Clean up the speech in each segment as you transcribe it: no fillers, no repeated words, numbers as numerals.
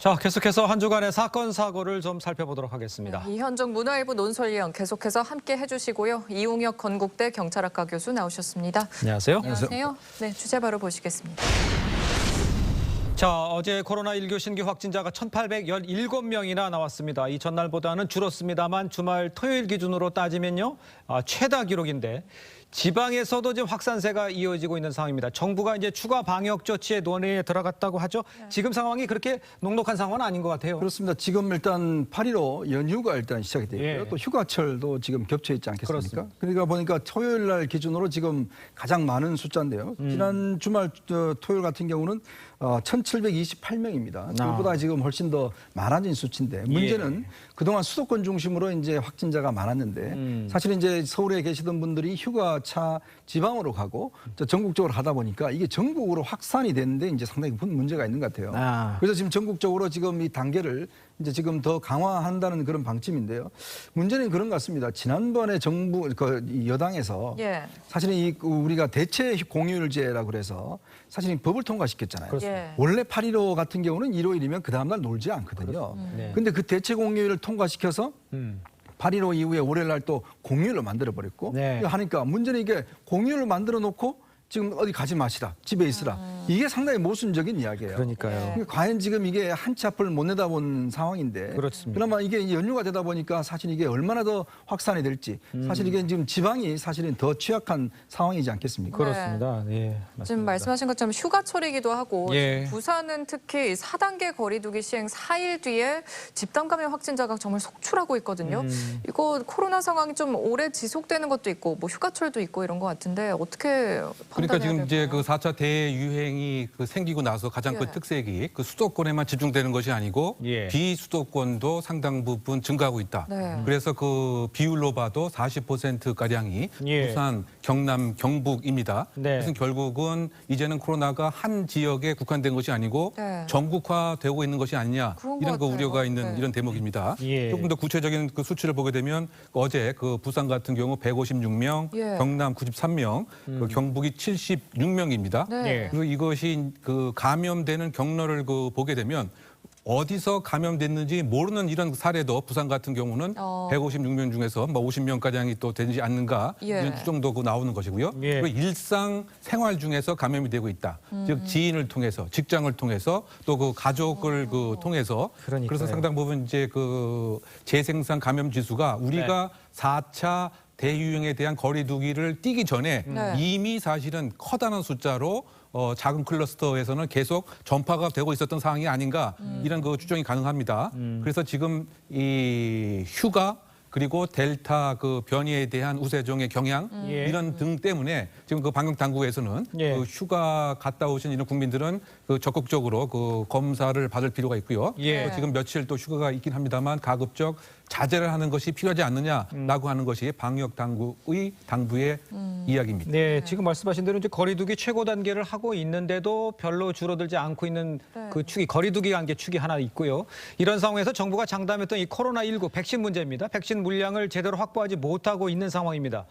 자, 계속해서 한 주간의 사건 사고를 좀 살펴보도록 하겠습니다. 이현정 문화일보 논설위원 계속해서 함께 해주시고요. 이웅혁 건국대 경찰학과 교수 나오셨습니다. 안녕하세요. 안녕하세요. 네, 주제 바로 보시겠습니다. 자, 어제 코로나19 신규 확진자가 1,817명이나 나왔습니다. 이 전날보다는 줄었습니다만 주말 토요일 기준으로 따지면요, 최다 기록인데 지방에서도 지금 확산세가 이어지고 있는 상황입니다. 정부가 이제 추가 방역 조치에 논의에 들어갔다고 하죠. 지금 상황이 그렇게 녹록한 상황은 아닌 것 같아요. 그렇습니다. 지금 일단 8.15 연휴가 일단 시작이 되고요. 예. 또 휴가철도 지금 겹쳐 있지 않겠습니까? 그렇습니다. 그러니까 보니까 토요일 날 기준으로 지금 가장 많은 숫자인데요. 지난 주말 토요일 같은 경우는 1,728명입니다. 그보다 지금 훨씬 더 많아진 수치인데 문제는 그동안 수도권 중심으로 이제 확진자가 많았는데 사실 이제 서울에 계시던 분들이 휴가차 지방으로 가고 전국적으로 하다 보니까 이게 전국으로 확산이 됐는데 이제 상당히 큰 문제가 있는 것 같아요. 그래서 지금 전국적으로 지금 이 단계를 이제 지금 더 강화한다는 그런 방침인데요. 문제는 그런 것 같습니다. 지난번에 정부 이 여당에서 사실은 이 우리가 대체 공휴일제라고 그래서 사실 법을 통과시켰잖아요. 원래 8.15 같은 경우는 일요일이면 그 다음날 놀지 않거든요. 근데 그 대체 공휴일을 통과시켜서 8.15 이후에 월요일 날 또 공휴일로 만들어버렸고 하니까 문제는 이게 공휴일을 만들어 놓고 지금 어디 가지 마시라, 집에 있으라. 이게 상당히 모순적인 이야기예요. 그러니까요. 과연 지금 이게 한 치 앞을 못 내다본 상황인데 그렇습니다. 그나마 이게 연휴가 되다 보니까 사실 이게 얼마나 더 확산이 될지 사실 이게 지금 지방이 사실은 더 취약한 상황이지 않겠습니까? 그렇습니다. 예, 맞습니다. 지금 말씀하신 것처럼 휴가철이기도 하고 예. 부산은 특히 4단계 거리두기 시행 4일 뒤에 집단 감염 확진자가 정말 속출하고 있거든요. 이거 코로나 상황이 좀 오래 지속되는 것도 있고 뭐 휴가철도 있고 이런 것 같은데 어떻게 그러니까 지금 판단해야 이제 될까요? 그 4차 대유행이 생기고 나서 가장 큰 특색이 그 수도권에만 집중되는 것이 아니고 비수도권도 상당 부분 증가하고 있다. 그래서 그 비율로 봐도 40%가량이 부산, 경남, 경북입니다. 그래서 결국은 이제는 코로나가 한 지역에 국한된 것이 아니고 전국화되고 있는 것이 아니냐 이런 그 우려가 있는 이런 대목입니다. 조금 더 구체적인 그 수치를 보게 되면 어제 그 부산 같은 경우 156명, 경남 93명, 그 경북이 76명입니다. 그리고 이것이 그 감염되는 경로를 그 보게 되면 어디서 감염됐는지 모르는 이런 사례도 부산 같은 경우는 156명 중에서 뭐 50명가량이 또 되지 않는가 이런 추정도 그 나오는 것이고요. 그리고 일상 생활 중에서 감염이 되고 있다. 즉 지인을 통해서, 직장을 통해서 또 그 가족을 그 통해서 그래서 상당 부분 이제 그 재생산 감염 지수가 우리가 4차 대유행에 대한 거리두기를 띄기 전에 이미 사실은 커다란 숫자로 작은 클러스터에서는 계속 전파가 되고 있었던 상황이 아닌가 이런 그 추정이 가능합니다. 그래서 지금 이 휴가 그리고 델타 그 변이에 대한 우세종의 경향 이런 등 때문에 지금 그 방역 당국에서는 그 휴가 갔다 오신 이런 국민들은 그 적극적으로 그 검사를 받을 필요가 있고요. 또 지금 며칠 또 휴가가 있긴 합니다만 가급적 자제를 하는 것이 필요하지 않느냐라고 하는 것이 방역 당국의 당부의 이야기입니다. 네, 지금 말씀하신 대로 이제 거리두기 최고 단계를 하고 있는데도 별로 줄어들지 않고 있는 그 축이 거리두기 단계 축이 하나 있고요. 이런 상황에서 정부가 장담했던 이 코로나19 백신 문제입니다. 백신 물량을 제대로 확보하지 못하고 있는 상황입니다.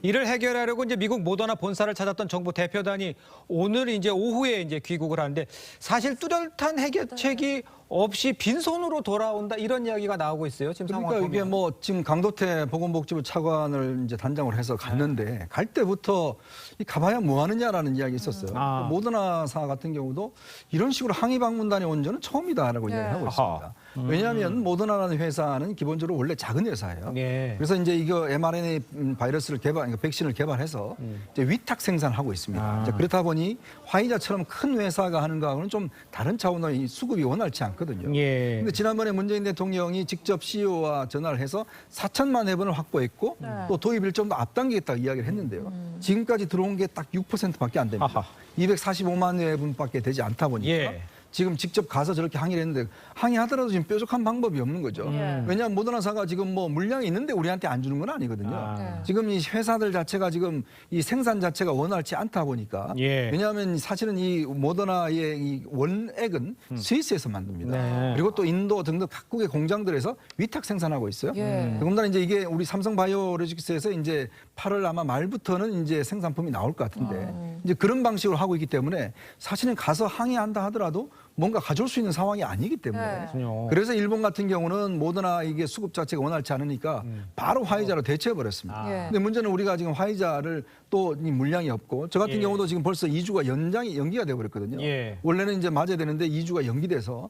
이를 해결하려고 이제 미국 모더나 본사를 찾았던 정부 대표단이 오늘 이제 오후에 이제 귀국을 하는데 사실 뚜렷한 해결책이 없이 빈손으로 돌아온다 이런 이야기가 나오고 있어요. 지금 그러니까 상황 이게 보면. 뭐 지금 강도태 보건복지부 차관을 이제 단장을 해서 갔는데 갈 때부터 이 가봐야 뭐 하느냐라는 이야기 있었어요. 모더나사 같은 경우도 이런 식으로 항의 방문단이 온 적은 처음이다라고 이야기하고 있습니다. 왜냐하면 모더나라는 회사는 기본적으로 원래 작은 회사예요. 그래서 이제 이거 mRNA 바이러스를 그러니까 백신을 개발해서 이제 위탁 생산하고 있습니다. 이제 그렇다 보니 화이자처럼 큰 회사가 하는 거하고는 좀 다른 차원의 수급이 원활치 않거든요. 근데 지난번에 문재인 대통령이 직접 CEO와 전화를 해서 4천만 회분을 확보했고 또 도입 일정도 앞당기겠다고 이야기를 했는데요. 지금까지 들어온 게 딱 6%밖에 안 됩니다. 245만 회분밖에 되지 않다 보니까 지금 직접 가서 저렇게 항의를 했는데 항의하더라도 지금 뾰족한 방법이 없는 거죠. 왜냐하면 모더나사가 지금 뭐 물량이 있는데 우리한테 안 주는 건 아니거든요. 지금 이 회사들 자체가 지금 이 생산 자체가 원활치 않다 보니까 왜냐하면 사실은 이 모더나의 이 원액은 스위스에서 만듭니다. 그리고 또 인도 등등 각국의 공장들에서 위탁 생산하고 있어요. 더군다나 이제 이게 우리 삼성바이오로직스에서 이제 8월 아마 말부터는 이제 생산품이 나올 것 같은데 이제 그런 방식으로 하고 있기 때문에 사실은 가서 항의한다 하더라도 뭔가 가져올 수 있는 상황이 아니기 때문에 네. 그래서 일본 같은 경우는 모더나 이게 수급 자체가 원활치 않으니까 바로 화이자로 대체해 버렸습니다. 예. 근데 문제는 우리가 지금 화이자를 또 이 물량이 없고 저 같은 예. 경우도 지금 벌써 2주가 연기가 돼 버렸거든요. 예. 원래는 이제 맞아야 되는데 2주가 연기돼서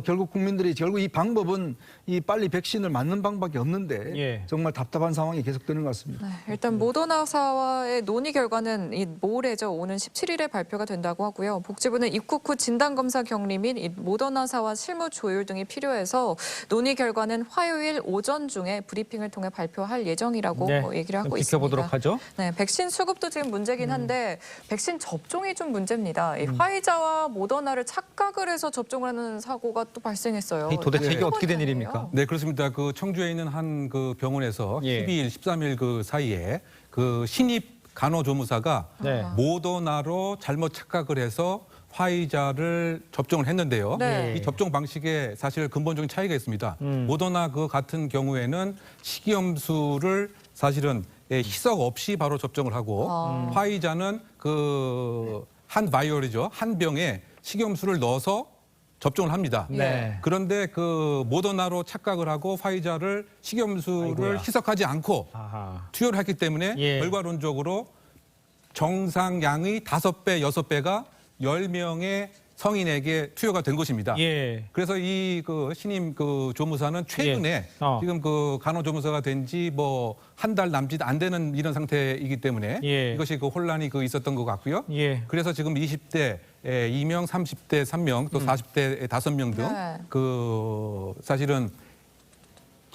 결국 국민들이 결국 이 방법은 이 빨리 백신을 맞는 방법밖에 없는데 예. 정말 답답한 상황이 계속되는 것 같습니다. 네, 일단 모더나사와의 논의 결과는 이 모레죠. 오는 17일에 발표가 된다고 하고요. 복지부는 입국 후 진단검사 격리 및 이 모더나사와 실무 조율 등이 필요해서 논의 결과는 화요일 오전 중에 브리핑을 통해 발표할 예정이라고 얘기를 하고 있습니다. 지켜보도록 하죠. 네, 백신 수급도 지금 문제긴 한데 백신 접종이 좀 문제입니다. 이 화이자와 모더나를 착각을 해서 접종을 하는 사고가 또 발생했어요. 도대체 이게 네. 어떻게 된 일입니까? 네, 그렇습니다. 그 청주에 있는 한 그 병원에서 예. 12일, 13일 그 사이에 그 신입 간호조무사가 네. 모더나로 잘못 착각을 해서 화이자를 접종을 했는데요. 네. 이 접종 방식에 사실 근본적인 차이가 있습니다. 모더나 그 같은 경우에는 식이염수를 사실은 희석 없이 바로 접종을 하고 화이자는 그 한 바이올이죠. 한 병에 식이염수를 넣어서 접종을 합니다. 네. 그런데 그 모더나로 착각을 하고 화이자를 식이염수를 아이고야. 희석하지 않고 아하. 투여를 했기 때문에 예. 결과론적으로 정상량의 5배, 6배가 10명의 성인에게 투여가 된 것입니다. 예. 그래서 이 그 신임 그 조무사는 최근에 예. 지금 그 간호조무사가 된 지 뭐 한 달 남짓 안 되는 이런 상태이기 때문에 예. 이것이 그 혼란이 그 있었던 것 같고요. 예. 그래서 지금 20대 2명, 30대 3명, 또 40대 5명 등 네. 그 사실은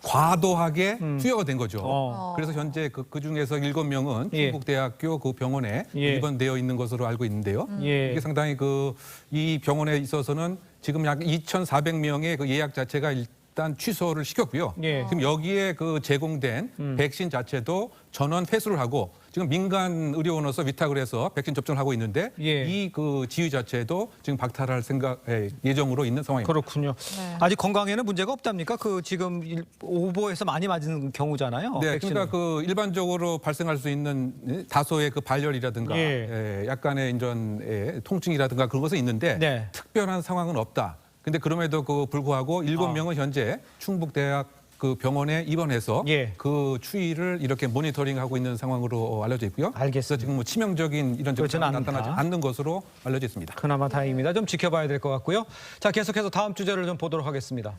과도하게 투여가 된 거죠. 어. 그래서 현재 그 중에서 7명은 예. 충북대학교 그 병원에 예. 입원되어 있는 것으로 알고 있는데요. 예. 이게 상당히 그 이 병원에 있어서는 지금 약 2,400명의 그 예약 자체가 일단 취소를 시켰고요. 예. 지금 여기에 그 제공된 백신 자체도 전원 회수를 하고 지금 민간 의료원으로서 위탁을 해서 백신 접종을 하고 있는데 예. 이 그 지휘 자체도 지금 박탈할 생각 예정으로 있는 상황입니다. 그렇군요. 네. 아직 건강에는 문제가 없답니까? 그 지금 오보에서 많이 맞은 경우잖아요. 네, 백신은. 그러니까 그 일반적으로 발생할 수 있는 다소의 그 발열이라든가 약간의 이런 통증이라든가 그런 것은 있는데 네. 특별한 상황은 없다. 근데 그럼에도 그 불구하고 7명은 현재 충북대학 그 병원에 입원해서 예. 그 추이를 이렇게 모니터링하고 있는 상황으로 알려져 있고요. 알겠습니다. 그래서 지금 뭐 치명적인 이런 그렇지는 증상이 나타나지 않다. 않는 것으로 알려져 있습니다. 그나마 다행입니다. 좀 지켜봐야 될 것 같고요. 자, 계속해서 다음 주제를 좀 보도록 하겠습니다.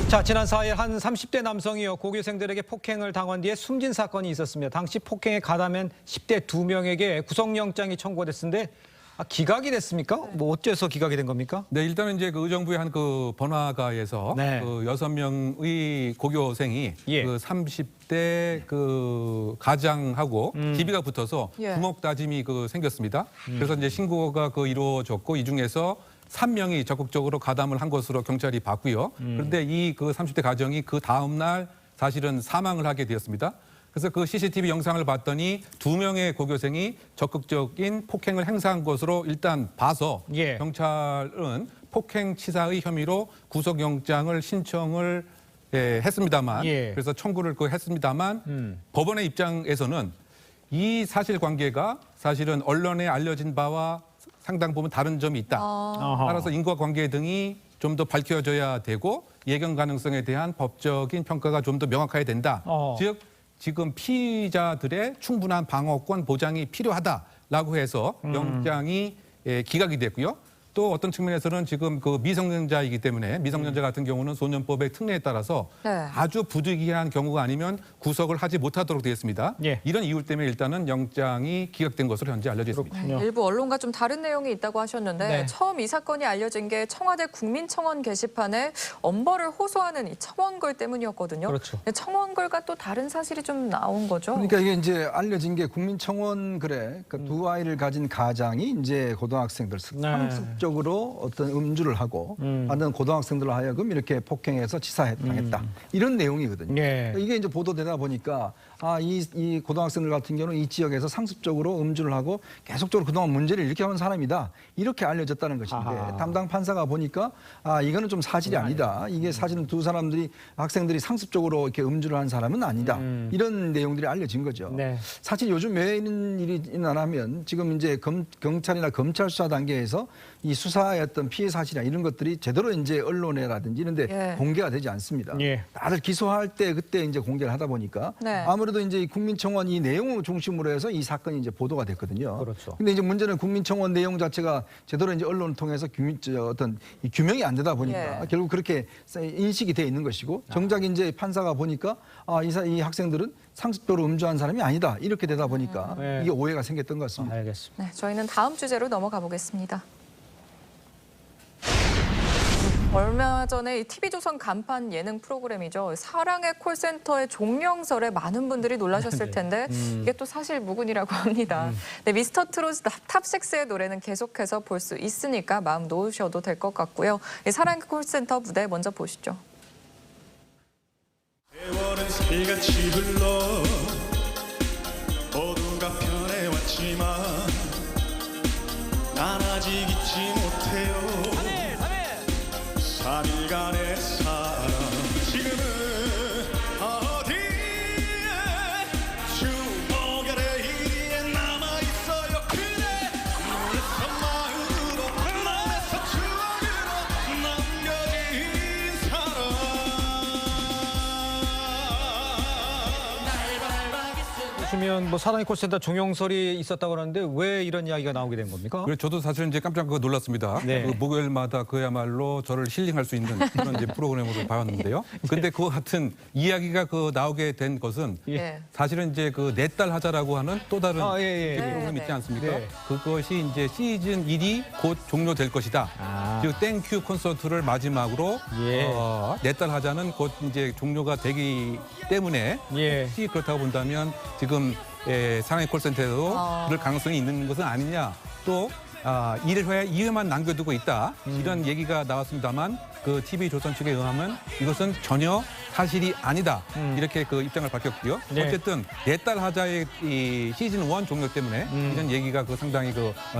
자, 지난 4일 한 30대 남성이요 고교생들에게 폭행을 당한 뒤에 숨진 사건이 있었습니다. 당시 폭행에 가담한 10대 2명에게 구속영장이 청구됐는데 기각이 됐습니까? 뭐 어째서 기각이 된 겁니까? 네, 일단은 이제 그 의정부의 한 그 번화가에서 네. 그 6명의 고교생이 예. 그 30대 그 가장하고 시비가 붙어서 예. 주먹 다짐이 그 생겼습니다. 그래서 이제 신고가 그 이루어졌고 이 중에서 3명이 적극적으로 가담을 한 것으로 경찰이 봤고요. 그런데 이 그 30대 가정이 그 다음 날 사실은 사망을 하게 되었습니다. 그래서 그 CCTV 영상을 봤더니 2명의 고교생이 적극적인 폭행을 행사한 것으로 일단 봐서 예. 경찰은 폭행치사의 혐의로 구속영장을 신청을 했습니다만 예. 그래서 청구를 했습니다만 법원의 입장에서는 이 사실관계가 사실은 언론에 알려진 바와 상당 부분 다른 점이 있다. 따라서 인과관계 등이 좀 더 밝혀져야 되고 예견 가능성에 대한 법적인 평가가 좀 더 명확해야 된다. 즉 지금 피의자들의 충분한 방어권 보장이 필요하다라고 해서 영장이 기각이 됐고요. 또 어떤 측면에서는 지금 그 미성년자이기 때문에 미성년자 같은 경우는 소년법의 특례에 따라서 네. 아주 부득이한 경우가 아니면 구속을 하지 못하도록 되어 있습니다. 예. 이런 이유 때문에 일단은 영장이 기각된 것으로 현재 알려져 있습니다. 네, 일부 언론과 좀 다른 내용이 있다고 하셨는데 네. 처음 이 사건이 알려진 게 청와대 국민청원 게시판에 엄벌을 호소하는 이 청원글 때문이었거든요. 그렇죠. 근데 청원글과 또 다른 사실이 좀 나온 거죠. 그러니까 이게 이제 알려진 게 국민청원 글에 그 두 아이를 가진 가장이 이제 고등학생들 상습적으로 어떤 음주를 하고 하는 고등학생들을 하여금 이렇게 폭행해서 치사당했다 이런 내용이거든요. 예. 이게 이제 보도되다 보니까 이 고등학생들 같은 경우는 이 지역에서 상습적으로 음주를 하고 계속적으로 그동안 문제를 일으켜온 사람이다 이렇게 알려졌다는 것인데 아하. 담당 판사가 보니까 이거는 좀 사실이 아니다. 이게 사실은 두 사람들이 학생들이 상습적으로 이렇게 음주를 한 사람은 아니다. 이런 내용들이 알려진 거죠. 네. 사실 요즘 왜 이런 일이 일어나면 지금 이제 경찰이나 검찰 수사 단계에서 이 이 수사의 어떤 피해 사실이나 이런 것들이 제대로 이제 언론에라든지 이런 데 예. 공개가 되지 않습니다. 예. 다들 기소할 때 그때 이제 공개를 하다 보니까 네. 아무래도 이제 이 국민청원 이 내용을 중심으로 해서 이 사건이 이제 보도가 됐거든요. 그렇죠. 근데 이제 문제는 국민청원 내용 자체가 제대로 이제 언론을 통해서 어떤 이 규명이 안 되다 보니까 예. 결국 그렇게 인식이 돼 있는 것이고 정작 이제 판사가 보니까 이 학생들은 상습적으로 음주한 사람이 아니다 이렇게 되다 보니까 네. 이게 오해가 생겼던 것 같습니다. 알겠습니다. 네, 저희는 다음 주제로 넘어가 보겠습니다. 얼마 전에 이 TV조선 간판 예능 프로그램이죠. 사랑의 콜센터의 종영설에 많은 분들이 놀라셨을 텐데 이게 또 사실 무근이라고 합니다. 네, 미스터 트롯 탑6의 노래는 계속해서 볼 수 있으니까 마음 놓으셔도 될 것 같고요. 이 사랑의 콜센터 무대 먼저 보시죠. 세월은 새같이 흘러 모두가 변해왔지만 난 아직 잊지 못해요 3일간의 사랑 지금은 어디에 추억 아래에 남아있어요 그대 눈에서 마음으로 맘에서 추억으로 남겨진 사랑 보시면 뭐 사랑의 콜센터 종영설이 있었다고 하는데 왜 이런 이야기가 나오게 된 겁니까? 그래서 저도 사실 이제 깜짝 놀랐습니다. 네. 그 목요일마다 그야말로 저를 힐링할 수 있는 그런 이제 프로그램으로 봐왔는데요. 근데 그와 같은 이야기가 나오게 된 것은 예. 사실은 이제 그 내 딸 하자라고 하는 또 다른 예. 이제 프로그램 네, 있지 않습니까? 네. 그것이 이제 시즌 1이 곧 종료될 것이다. 그리고 땡큐 콘서트를 마지막으로 예. 내 딸 하자는 곧 이제 종료가 되기 때문에 예. 혹시 그렇다고 본다면 지금 사랑의 콜센터도 그럴 가능성이 있는 것은 아니냐. 또 1회, 2회만 남겨두고 있다. 이런 얘기가 나왔습니다만 그 TV조선 측에 의하면 이것은 전혀 사실이 아니다. 이렇게 그 입장을 밝혔고요. 네. 어쨌든 내 딸 하자의 이 시즌 1 종료 때문에 이런 얘기가 상당히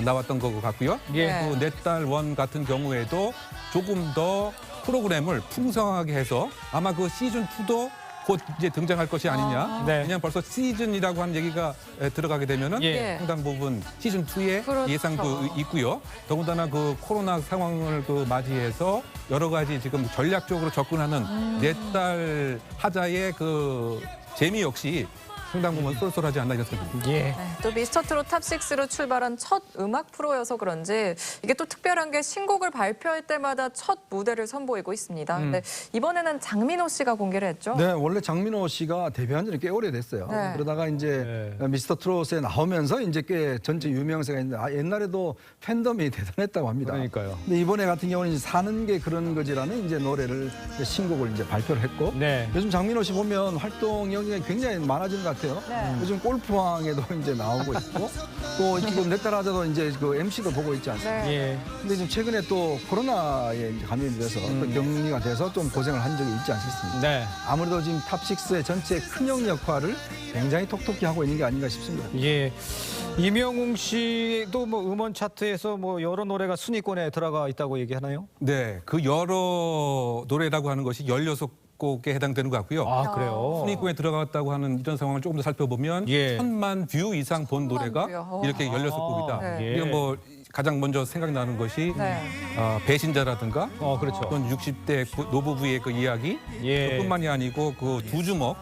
나왔던 것 같고요. 예. 내 딸 1 같은 경우에도 조금 더 프로그램을 풍성하게 해서 아마 그 시즌 2도 곧 이제 등장할 것이 아니냐. 네. 왜냐하면 벌써 시즌이라고 하는 얘기가 들어가게 되면은 예. 상당 부분 시즌 2의 그렇죠. 예상도 있고요. 더군다나 그 코로나 상황을 맞이해서 여러 가지 지금 전략적으로 접근하는 내 딸 하자의 그 재미 역시 상당 부분 쏠쏠하지 않나 이런 생각이 듭니다. 예. 네, 또 미스터 트롯 탑6로 출발한 첫 음악 프로여서 그런지 이게 또 특별한 게 신곡을 발표할 때마다 첫 무대를 선보이고 있습니다. 근데 이번에는 장민호 씨가 공개를 했죠. 네, 원래 장민호 씨가 데뷔한 지는 꽤 오래됐어요. 네. 그러다가 이제 미스터 트롯에 나오면서 이제 꽤 전체 유명세가 있는데 옛날에도 팬덤이 대단했다고 합니다. 그러니까요. 근데 이번에 같은 경우는 이제 사는 게 그런 거지라는 이제 노래를 신곡을 이제 발표를 했고 네. 요즘 장민호 씨 보면 활동 영역이 굉장히 많아진 것 같아요. 네. 요즘 골프왕에도 이제 나오고 있고 또 지금 내 딸 하자도 이제 그 MC도 보고 있지 않습니까? 네. 예. 근데 지금 최근에 또 코로나에 이제 감염이 돼서 또 격리가 돼서 좀 고생을 한 적이 있지 않겠습니까? 네. 아무래도 지금 탑6의 전체 큰형 역할을 굉장히 톡톡히 하고 있는 게 아닌가 싶습니다. 예. 이명웅 씨도 뭐 음원 차트에서 뭐 여러 노래가 순위권에 들어가 있다고 얘기하나요? 네, 그 여러 노래라고 하는 것이 16곡에 해당되는 것 같고요. 아, 그래요? 순위권에 들어갔다고 하는 이런 상황을 조금 더 살펴보면 예. 1000만 뷰 이상 본 노래가 뷰요. 이렇게 16곡이다. 네. 예. 이게 뭐 가장 먼저 생각나는 것이 네. 배신자라든가 그렇죠. 또는 60대 노부부의 그 이야기 예. 뿐만이 아니고 그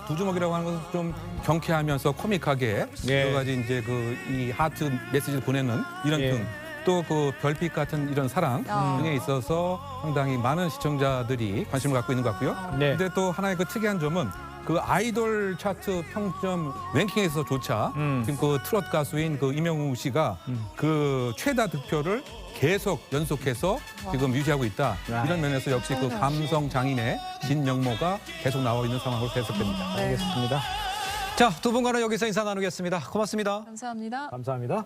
두주먹이라고 하는 것은 좀 경쾌하면서 코믹하게 예. 여러 가지 이제 이 하트 메시지를 보내는 이런 예. 등 또 그 별빛 같은 이런 사랑 등에 있어서 상당히 많은 시청자들이 관심을 갖고 있는 것 같고요. 네. 근데 또 하나의 그 특이한 점은 그 아이돌 차트 평점 랭킹에서조차 지금 그 트롯 가수인 그 이명웅 씨가 그 최다 득표를 계속 연속해서 지금 유지하고 있다. 이런 면에서 역시 그 감성 장인의 진영모가 계속 나와 있는 상황으로 해석됩니다. 알겠습니다. 자, 두 분과는 여기서 인사 나누겠습니다. 고맙습니다. 감사합니다. 감사합니다.